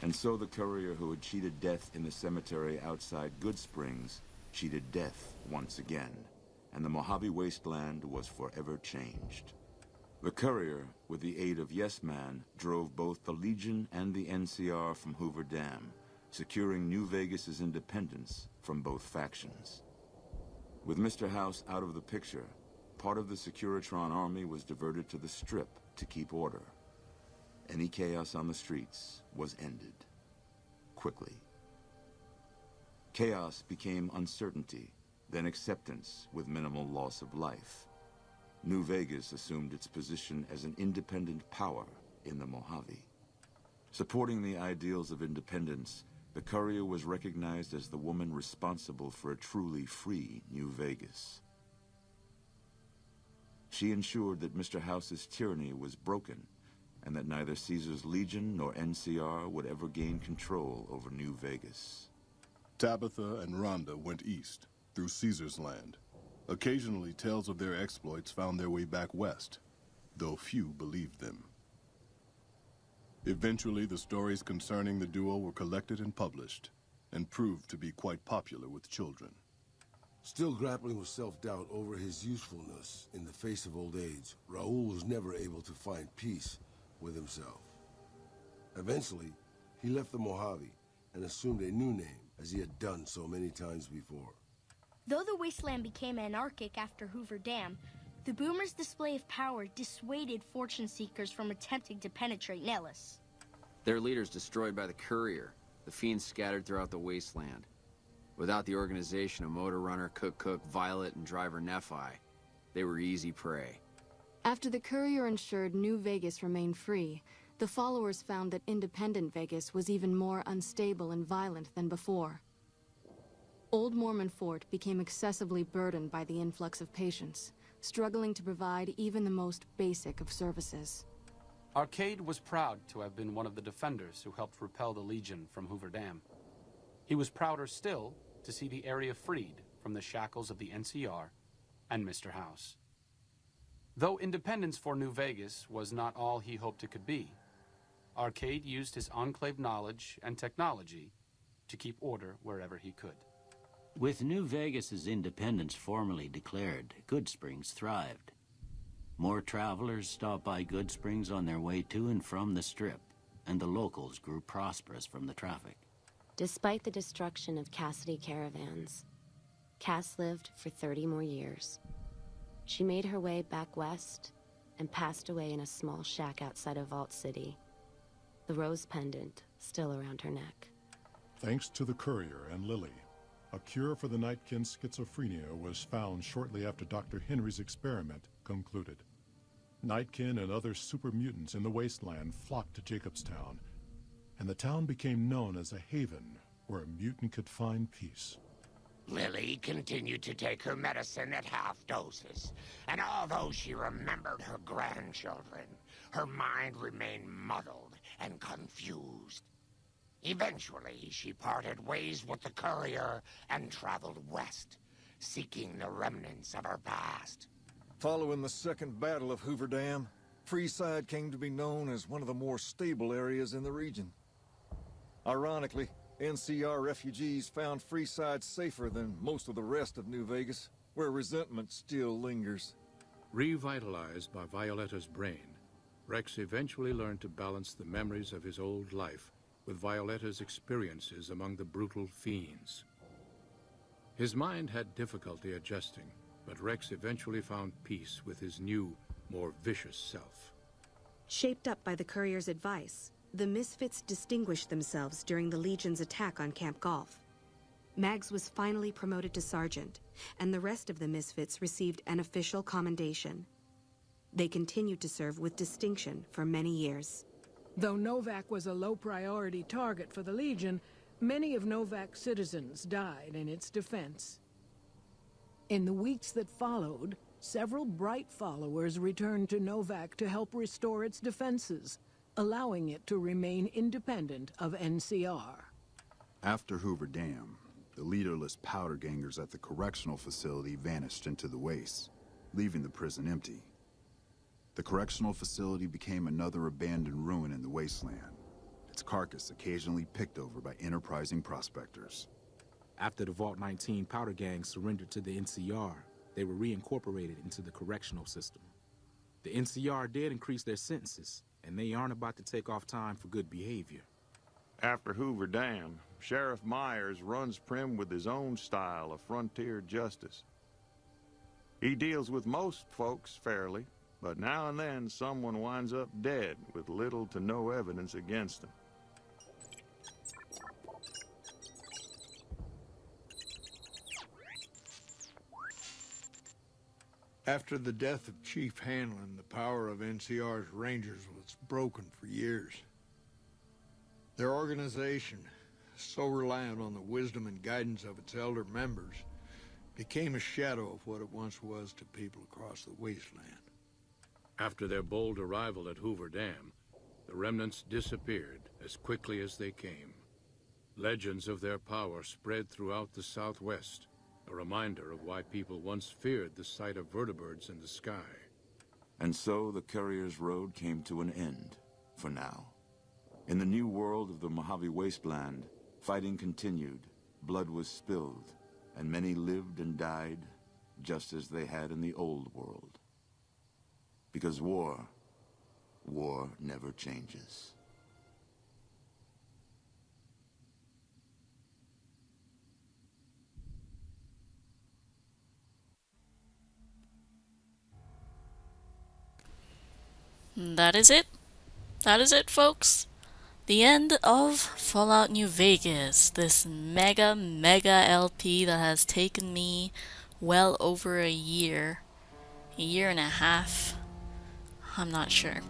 And so the courier who had cheated death in the cemetery outside Good Springs cheated death once again, and the Mojave wasteland was forever changed. The courier, with the aid of Yes Man, drove both the Legion and the NCR from Hoover Dam, securing New Vegas's independence from both factions. With Mr. House out of the picture, part of the Securitron army was diverted to the Strip to keep order. Any chaos on the streets was ended. Quickly. Chaos became uncertainty, then acceptance with minimal loss of life. New Vegas assumed its position as an independent power in the Mojave. Supporting the ideals of independence, the courier was recognized as the woman responsible for a truly free New Vegas. She ensured that Mr. House's tyranny was broken, and that neither Caesar's Legion nor NCR would ever gain control over New Vegas. Tabitha and Rhonda went east, through Caesar's land. Occasionally, tales of their exploits found their way back west, though few believed them. Eventually, the stories concerning the duo were collected and published, and proved to be quite popular with children. Still grappling with self-doubt over his usefulness in the face of old age, Raul was never able to find peace with himself. Eventually, he left the Mojave and assumed a new name, as he had done so many times before. Though the wasteland became anarchic after Hoover Dam, the Boomers' display of power dissuaded fortune seekers from attempting to penetrate Nellis. Their leaders destroyed by the courier, the fiends scattered throughout the wasteland. Without the organization of Motor Runner, Cook, Violet, and Driver Nephi, they were easy prey. After the courier ensured New Vegas remained free, the followers found that independent Vegas was even more unstable and violent than before. Old Mormon Fort became excessively burdened by the influx of patients, struggling to provide even the most basic of services. Arcade was proud to have been one of the defenders who helped repel the Legion from Hoover Dam. He was prouder still to see the area freed from the shackles of the NCR and Mr. House. Though independence for New Vegas was not all he hoped it could be, Arcade used his enclave knowledge and technology to keep order wherever he could. With New Vegas's independence formally declared, Good Springs thrived. More travelers stopped by Good Springs on their way to and from the Strip, and the locals grew prosperous from the traffic. Despite the destruction of Cassidy caravans, Cass lived for 30 more years. She made her way back west and passed away in a small shack outside of Vault City, the rose pendant still around her neck. Thanks to the courier and Lily, a cure for the Nightkin's schizophrenia was found shortly after Dr. Henry's experiment concluded. Nightkin and other super mutants in the wasteland flocked to Jacobstown, and the town became known as a haven where a mutant could find peace. Lily continued to take her medicine at half doses, and although she remembered her grandchildren, her mind remained muddled and confused. Eventually, she parted ways with the courier and traveled west, seeking the remnants of her past. Following the Second Battle of Hoover Dam, Freeside came to be known as one of the more stable areas in the region. Ironically, NCR refugees found Freeside safer than most of the rest of New Vegas, where resentment still lingers. Revitalized by Violetta's brain, Rex eventually learned to balance the memories of his old life with Violetta's experiences among the brutal fiends. His mind had difficulty adjusting, but Rex eventually found peace with his new, more vicious self. Shaped up by the courier's advice, the Misfits distinguished themselves during the Legion's attack on Camp Golf. Mags was finally promoted to sergeant, and the rest of the Misfits received an official commendation. They continued to serve with distinction for many years. Though Novak was a low-priority target for the Legion, many of Novak's citizens died in its defense. In the weeks that followed, several bright followers returned to Novak to help restore its defenses, allowing it to remain independent of NCR. After Hoover Dam, the leaderless powder gangers at the correctional facility vanished into the wastes, leaving the prison empty. The correctional facility became another abandoned ruin in the wasteland, its carcass occasionally picked over by enterprising prospectors. After the Vault 19 powder gang surrendered to the NCR, they were reincorporated into the correctional system. The NCR did increase their sentences, and they aren't about to take off time for good behavior. After Hoover Dam, Sheriff Myers runs Prim with his own style of frontier justice. He deals with most folks fairly, but now and then someone winds up dead with little to no evidence against them. After the death of Chief Hanlon, the power of NCR's Rangers was broken for years. Their organization, so reliant on the wisdom and guidance of its elder members, became a shadow of what it once was to people across the wasteland. After their bold arrival at Hoover Dam, the remnants disappeared as quickly as they came. Legends of their power spread throughout the Southwest, a reminder of why people once feared the sight of vertibirds in the sky. And so the Courier's Road came to an end, for now. In the new world of the Mojave Wasteland, fighting continued, blood was spilled, and many lived and died just as they had in the old world. Because war never changes. That is it. That is it, folks. The end of Fallout New Vegas, this mega LP that has taken me well over a year and a half, I'm not sure.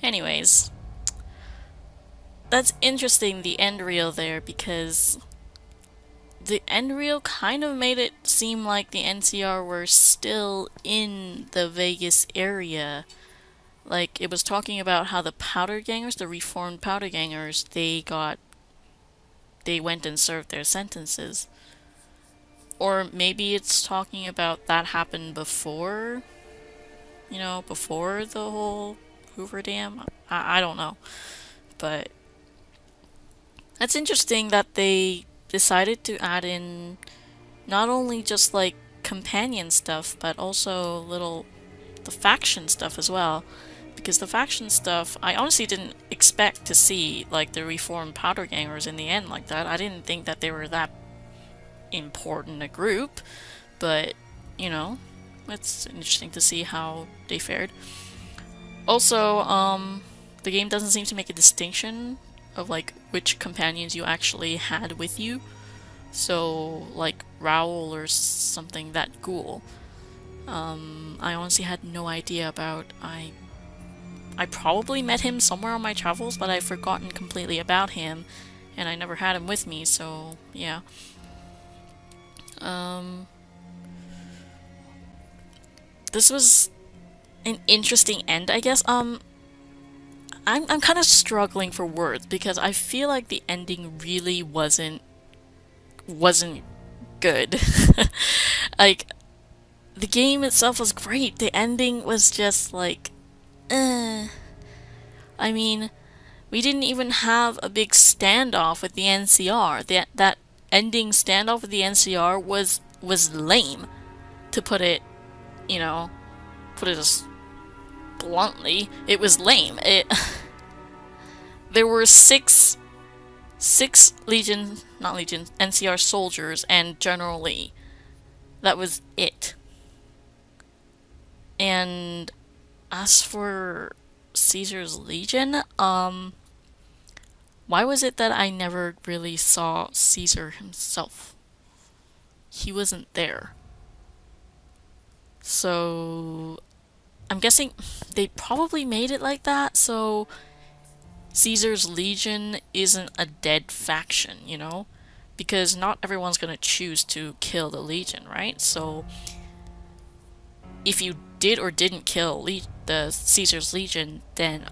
Anyways, that's interesting, the end reel there, because the end reel kind of made it seem like the NCR were still in the Vegas area. Like, it was talking about how the powder gangers, the reformed powder gangers, they went and served their sentences. Or maybe it's talking about that happened before, you know, before the whole Hoover Dam. I don't know. But that's interesting that they decided to add in not only just like companion stuff, but also the faction stuff as well. Because the faction stuff, I honestly didn't expect to see, like, the reformed powder gangers in the end like that. I didn't think that they were that important a group, but, you know, it's interesting to see how they fared. Also, the game doesn't seem to make a distinction of, like, which companions you actually had with you. So, like, Raoul or something, that ghoul. I honestly had no idea about. I probably met him somewhere on my travels, but I've forgotten completely about him, and I never had him with me, so yeah. This was an interesting end, I guess. I'm kind of struggling for words, because I feel like the ending really wasn't good. Like, the game itself was great, the ending was just like, I mean, we didn't even have a big standoff with the NCR. That ending standoff with the NCR was lame, to put it, you know, as bluntly. It was lame. There were six NCR soldiers and General Lee. That was it. And as for Caesar's Legion, why was it that I never really saw Caesar himself? He wasn't there. So I'm guessing they probably made it like that, so Caesar's Legion isn't a dead faction, you know? Because not everyone's gonna choose to kill the Legion, right? So if you did or didn't kill the Caesar's Legion, then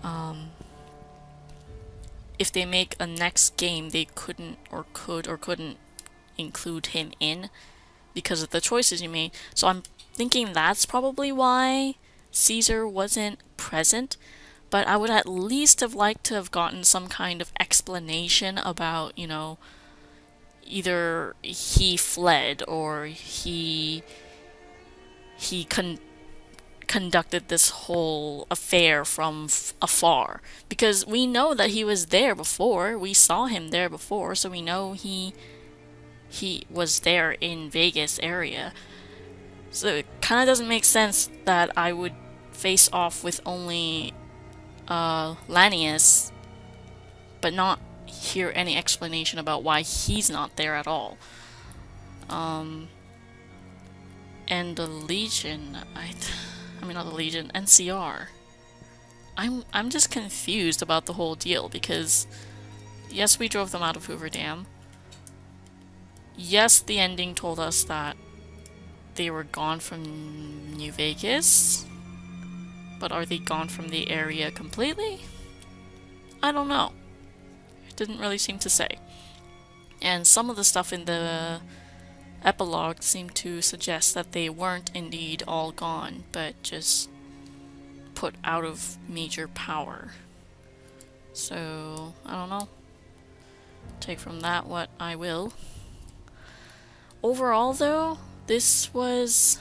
if they make a next game, they couldn't or couldn't include him in because of the choices you made. So I'm thinking that's probably why Caesar wasn't present. but I would at least have liked to have gotten some kind of explanation about, you know, either he fled or he conducted this whole affair from afar, because we know that he was there before. We saw him there before, so we know he was there in Vegas area. So it kind of doesn't make sense that I would face off with only Lanius, but not hear any explanation about why he's not there at all. And the Legion, I mean not the Legion, NCR. I'm just confused about the whole deal, because yes, we drove them out of Hoover Dam. Yes, the ending told us that they were gone from New Vegas, but are they gone from the area completely? I don't know. It didn't really seem to say. And some of the stuff in the epilogue seemed to suggest that they weren't indeed all gone, but just put out of major power. So, I don't know. Take from that what I will. Overall though, this was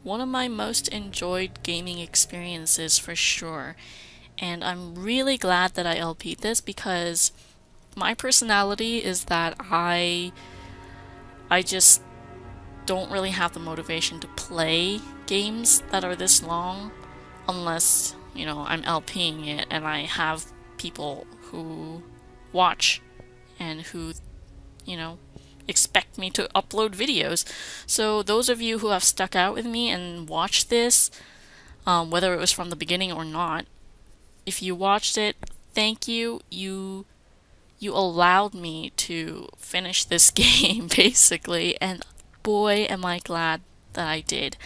one of my most enjoyed gaming experiences for sure. And I'm really glad that I LP'd this, because my personality is that I just don't really have the motivation to play games that are this long unless, you know, I'm LPing it and I have people who watch and who, you know, expect me to upload videos. So those of you who have stuck out with me and watched this, whether it was from the beginning or not, if you watched it, thank you. You allowed me to finish this game, basically, and boy am I glad that I did.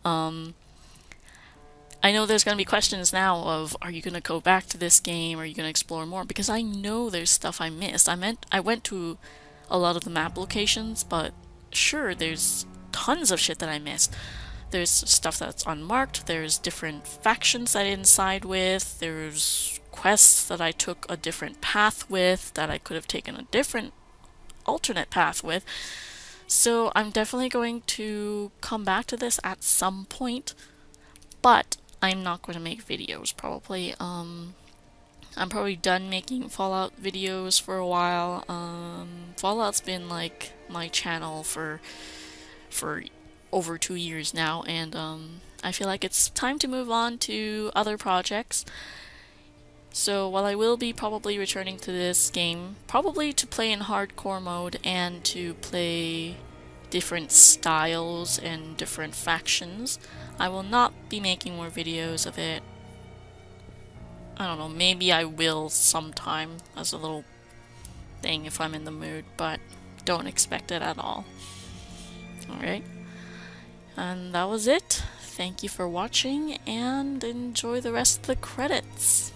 I know there's going to be questions now of, are you going to go back to this game? Are you going to explore more? Because I know there's stuff I missed. I went to a lot of the map locations, but sure, there's tons of shit that I missed. There's stuff that's unmarked, there's different factions I didn't side with, there's quests that I took a different path with, that I could have taken a different alternate path with. So I'm definitely going to come back to this at some point, but I'm not going to make videos probably. I'm probably done making Fallout videos for a while. Fallout's been like my channel for over 2 years now, and I feel like it's time to move on to other projects. So while I will be probably returning to this game, probably to play in hardcore mode and to play different styles and different factions, I will not be making more videos of it. I don't know, maybe I will sometime as a little thing if I'm in the mood, but don't expect it at all. Alright, and that was it. Thank you for watching, and enjoy the rest of the credits.